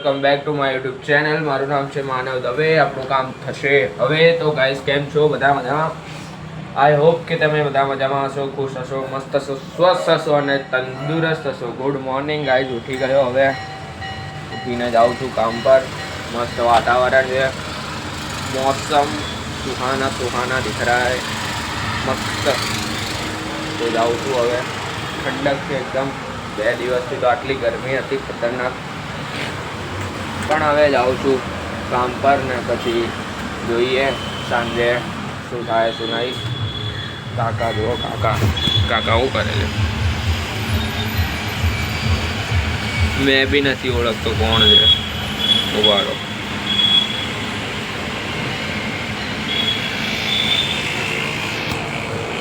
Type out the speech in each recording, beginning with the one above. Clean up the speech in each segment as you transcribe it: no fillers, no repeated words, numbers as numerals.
Welcome back to my YouTube channel. મારું નામ છે માનવ દવે. આપણું કામ થશે હવે. તો ગાઈસ, કેમ છો? બધા મજામાં? આઈ હોપ કે તમે બધા મજામાં હશો, ખુશ હશો, મસ્ત હશો, સ્વસ્થ હશો અને તંદુરસ્ત હશો. Good morning guys. ઉઠી ગયો હવે. ઉઠીને જાઉં છું કામ પર. મસ્ત વાતાવરણ છે, मौसम सुहाना सुहाना दिख रहा है, मस्त. तो जाऊँ છું હવે. ઠંડક છે એકદમ. 2 દિવસથી તો આટલી ગરમી હતી ખતરનાક, પણ હવે જાઉં છું કામ પર ને પછી જોઈએ સાંજે શું થાય શું નહીં. કાકા જુઓ, કાકા શું કરે છે? મેં બી નથી ઓળખતો કોણ છે. ઉભા રહો.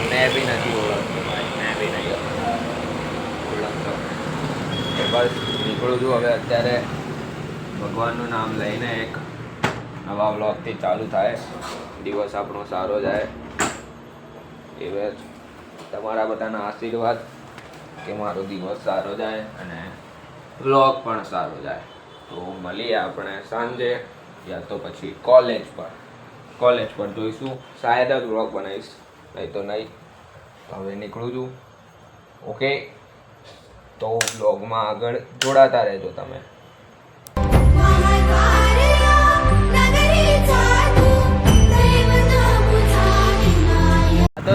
मैं भी नहीं ओळखતો भाई, मैं भी नहीं ओळखતો. બસ નીકળું છું હવે. અત્યારે ભગવાનનું નામ લઈને એક નવા વ્લોગથી ચાલુ થાય. દિવસ આપણો સારો જાય એવે જ તમારા બધાના આશીર્વાદ કે મારો દિવસ સારો જાય અને વ્લોગ પણ સારો જાય. તો મળીએ આપણે સાંજે, યા તો પછી કોલેજ પર જોઈશું. શાયદ જ વ્લોગ બનાવીશ, નહીં તો નહીં. હવે નીકળું છું. ઓકે, તો બ્લોગમાં આગળ જોડાતા રહેજો તમે.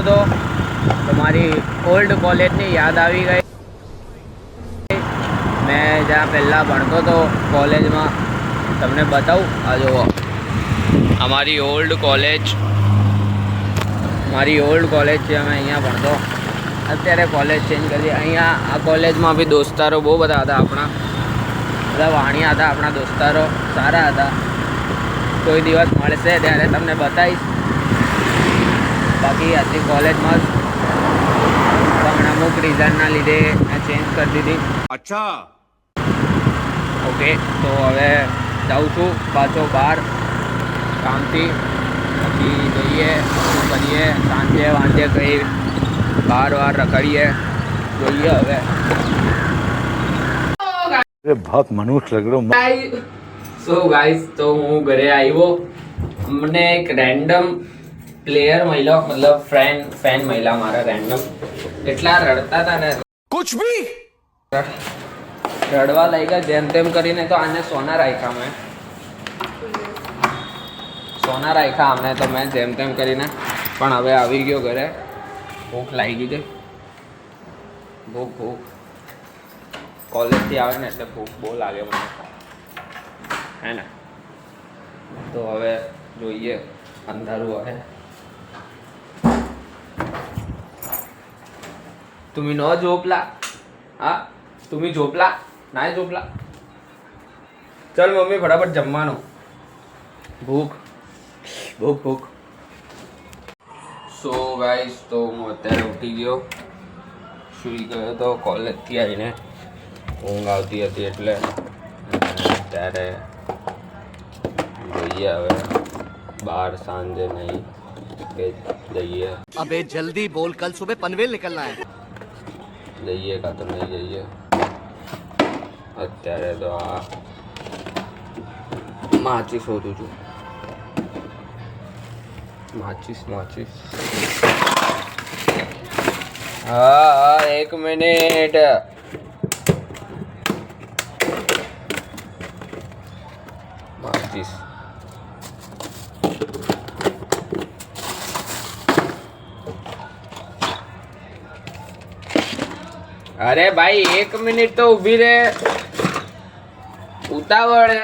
તો તમારી ઓલ્ડ કોલેજની યાદ આવી ગઈ. મેં જ્યાં પહેલાં ભણતો હતો કોલેજમાં, તમને બતાવું. આ જુઓ, અમારી ઓલ્ડ કોલેજ છે. અમે અહીંયા ભણતો. અત્યારે કોલેજ ચેન્જ કરી. અહીંયા આ કોલેજમાં બી દોસ્તારો બહુ બધા હતા. આપણા બધા વાણિયા હતા. આપણા દોસ્તારો સારા હતા. કોઈ દિવસ મળશે ત્યારે તમને બતાવીશ. બાકી આથી કોલેજમાં પણ અમુક રીઝનના લીધે મેં ચેન્જ કરી દીધી. અચ્છા, ઓકે. તો હવે જાઉં છું પાછો બહાર કામથી. પછી જોઈએ શું કરીએ. સાંજે કંઈ બહાર રખડીએ, જોઈએ હવે. बहुत मनुष्य लग रहा हूँ. સો ગાઈસ, તો હું ઘરે આવ્યો. મને એક રેન્ડમ પ્લેયર મળ્યો, મતલબ ફેન મળ્યા મારા રેન્ડમ. એટલા રડતા હતા ને, કુછ ભી રડવા લાગ્યા જેમ તેમ કરીને. તો આને સોના રાખ્યા અમને તો મેં જેમ તેમ કરીને. પણ હવે આવી ગયો ઘરે. ભૂખ લાગી છે. ભૂખ કોલેજથી આવે ને એટલે ભૂખ બહુ લાગે મને, હે ને? તો હવે જોઈએ. અંધારું હવે. तुम्ही न झोपला? હા, तुम्ही झोपला? नाही झोपला? चल मम्मी, फटाफट जमવાનું. ભૂખ. સો ગાઈસ, તો હું અત્યારે ઉઠી ગયો. સૂઈ ગયો તો કોલેજથી આવીને. ઊંઘ આવતી હતી એટલે. ત્યારે જોઈએ હવે બહાર સાંજે નહીં કે જઈએ. अबे जल्दी बोल, कल सुबह पनवेल निकलना है. જઈએ કાં તો નહીં જઈએ. અત્યારે તો આ માચીસ શોધું છું. માચીસ. હા, 1 મિનિટ. માચીસ. અરે ભાઈ, 1 મિનિટ તો ઊભી રહે. ઉતાવળ હે.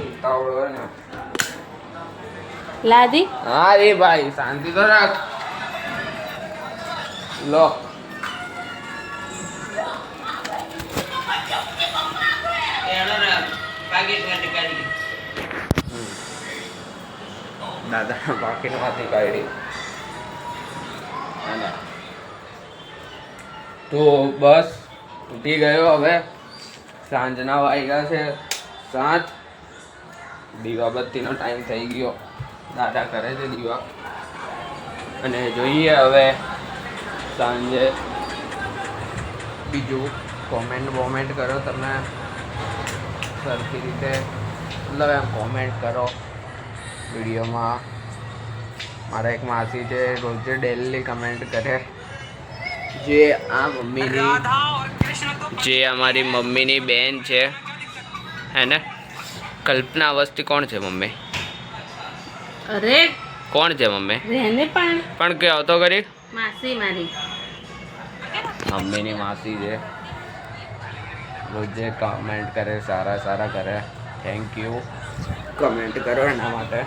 ઉતાવળ હોય ને. લાદી. હા રે ભાઈ, શાંતિ તો રાખ. લો. દાદા પાકીટમાંથી કાઢી. તો બસ ઉઠી ગયો હવે. સાંજના વાગ્યા છે 7. દીવાબત્તીનો ટાઈમ થઈ ગયો. દાદા કરે છે દીવા. અને જોઈએ હવે સાંજે બીજું. કોમેન્ટ કરો તમે. સરખી રીતે મતલબ એમ કોમેન્ટ કરો વિડીયોમાં. મારા એક માસી છે રોજે ડેલી કમેન્ટ કરે. જે અમારી મમ્મીની બેન છે હે ને, કલ્પના અવસ્થી કોણ છે મમ્મી? અરે કોણ છે મમ્મી? રહેને પણ કે આવતો કરી માસી મારી મમ્મીની માસી છે. રોજે કમેન્ટ કરે, સારા કરે. થેન્ક યુ, કમેન્ટ કરો એના માટે.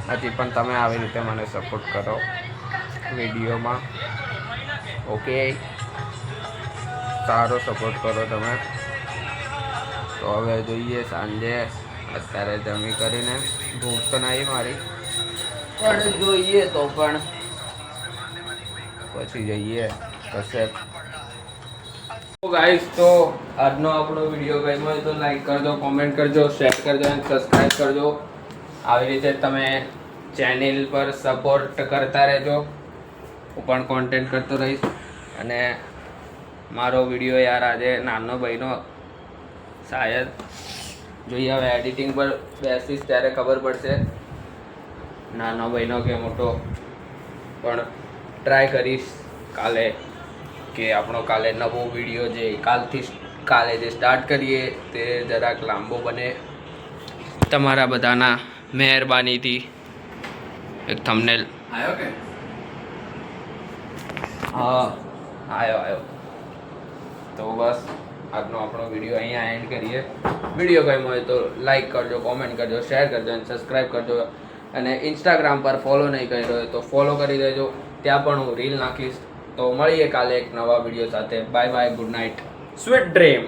હજી પણ તમે આવી રીતે મને સપોર્ટ કરો વિડીયોમાં. ઓકે, સારો સપોર્ટ કરો તમે. તો હવે જોઈએ સાંજે. અત્યારે જમી કરીને ભૂખ તો નહીં મારી, પણ જોઈએ તો પણ પછી જઈએ કશે. ગાઈસ, તો આજનો આપણો વિડીયો ગમ્યો હોય તો લાઈક કરજો, કોમેન્ટ કરજો, શેર કરજો અને સબસ્ક્રાઈબ કરજો. આવી રીતે તમે ચેનલ પર સપોર્ટ કરતા રહેજો. હું પણ કોન્ટેન્ટ કરતો રહીશ. અને મારો વિડીયો યાર આજે નાનો ભાઈનો શાયદ જોઈએ, હવે એડિટિંગ પર બેસીશ ત્યારે ખબર પડશે નાનો ભાઈનો કે મોટો. પણ ટ્રાય કરીશ કાલે કે આપણો કાલે નવો વિડીયો જે કાલે જે સ્ટાર્ટ કરીએ તે જરાક લાંબો બને. તમારા બધાના મહેરબાનીથી એક થંબનેલ આવ્યો કે હા આવ્યો. તો બસ આજનો આપણો વિડીયો અહીંયા એન્ડ કરીએ. વિડીયો ગમ્યો હોય તો લાઈક કરજો, કોમેન્ટ કરજો, શેર કરજો અને સબસ્ક્રાઈબ કરજો. અને ઇન્સ્ટાગ્રામ પર ફોલો નહીં કરી રહ્યો તો ફોલો કરી દેજો, ત્યાં પણ હું રીલ નાખીશ. તો મળીએ કાલે એક નવા વિડીયો સાથે. Bye bye, good night, sweet dream.